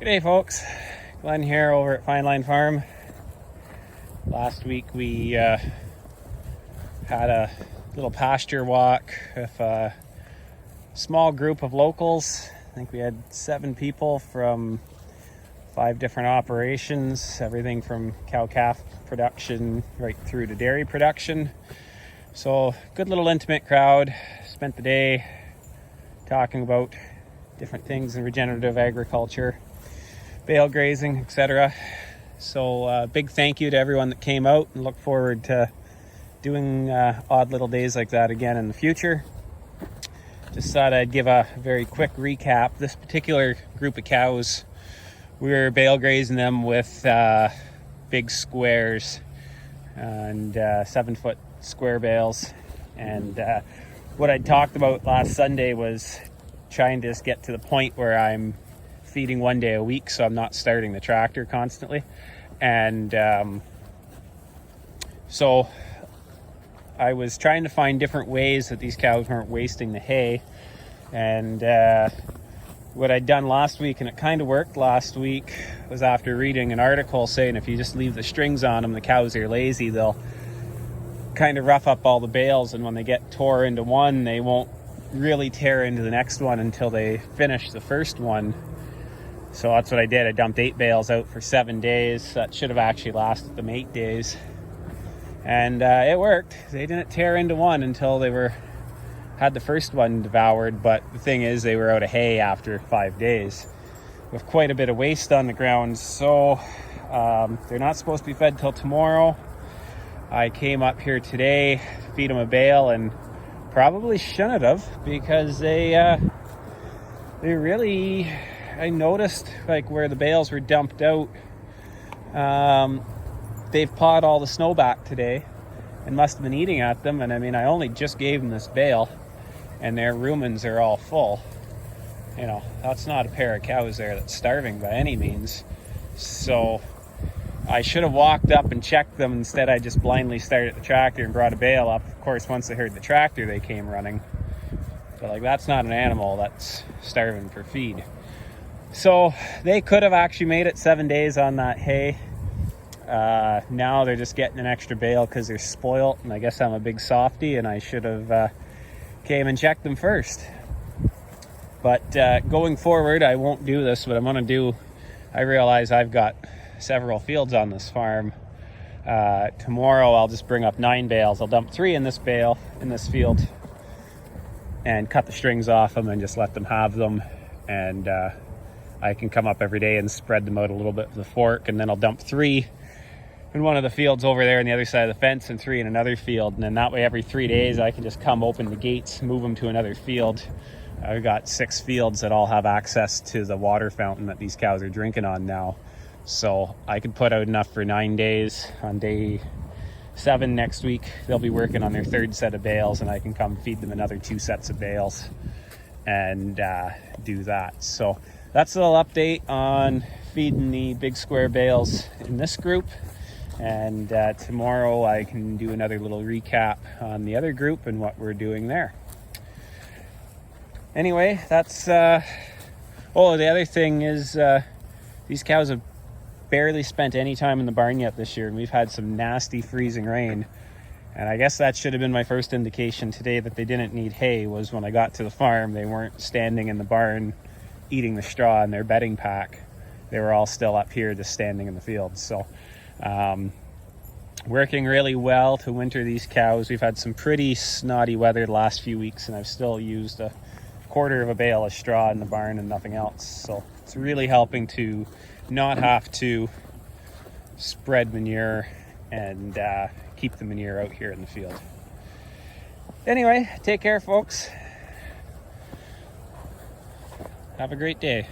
G'day folks, Glenn here over at Fine Line Farm. Last week we had a little pasture walk with a small group of locals. I think we had 7 people from 5 different operations, everything from cow-calf production right through to dairy production. So good little intimate crowd. Spent the day talking about different things in regenerative agriculture, bale grazing, etc. So big thank you to everyone that came out, and look forward to doing odd little days like that again in the future. Just thought I'd give a very quick recap. This particular group of cows, we were bale grazing them with big squares and 7-foot square bales. And what I talked about last Sunday was trying to just get to the point where I'm feeding 1 day a week, so I'm not starting the tractor constantly. And so I was trying to find different ways that these cows weren't wasting the hay. And what I'd done last week, and it kind of worked last week, was after reading an article saying if you just leave the strings on them, the cows are lazy, they'll kind of rough up all the bales, and when they get tore into one, they won't really tear into the next one until they finish the first one. So that's what I did. I dumped 8 bales out for 7 days. That should have actually lasted them 8 days. And it worked. They didn't tear into one until they had the first one devoured. But the thing is, they were out of hay after 5 days with quite a bit of waste on the ground. So they're not supposed to be fed till tomorrow. I came up here today to feed them a bale, and probably shouldn't have, because they really, I noticed like where the bales were dumped out, they've pawed all the snow back today and must have been eating at them. And I mean, I only just gave them this bale and their rumens are all full. You know, that's not a pair of cows there that's starving by any means. So I should have walked up and checked them. Instead, I just blindly started the tractor and brought a bale up. Of course, once they heard the tractor, they came running. But like, that's not an animal that's starving for feed. So they could have actually made it 7 days on that hay. Now they're just getting an extra bale because they're spoiled, and I guess I'm a big softy and I should have came and checked them first. But going forward, I won't do this. What I'm going to do, I realize I've got several fields on this farm. Tomorrow I'll just bring up 9 bales. I'll dump 3 in this bale, in this field, and cut the strings off them and just let them have them. And I can come up every day and spread them out a little bit with a fork, and then I'll dump 3 in one of the fields over there on the other side of the fence and 3 in another field. And then that way every 3 days I can just come open the gates, move them to another field. I've got 6 fields that all have access to the water fountain that these cows are drinking on now. So I could put out enough for 9 days. On day 7 next week, they'll be working on their 3rd set of bales, and I can come feed them another 2 sets of bales and do that. So that's a little update on feeding the big square bales in this group. And tomorrow I can do another little recap on the other group and what we're doing there. Anyway, that's the other thing is these cows have barely spent any time in the barn yet this year, and we've had some nasty freezing rain. And I guess that should have been my first indication today that they didn't need hay, was when I got to the farm. They weren't standing in the barn eating the straw in their bedding pack. They were all still up here just standing in the field. So working really well to winter these cows. We've had some pretty snotty weather the last few weeks, and I've still used a quarter of a bale of straw in the barn and nothing else. So it's really helping to not have to spread manure and keep the manure out here in the field. Anyway, take care folks. Have a great day.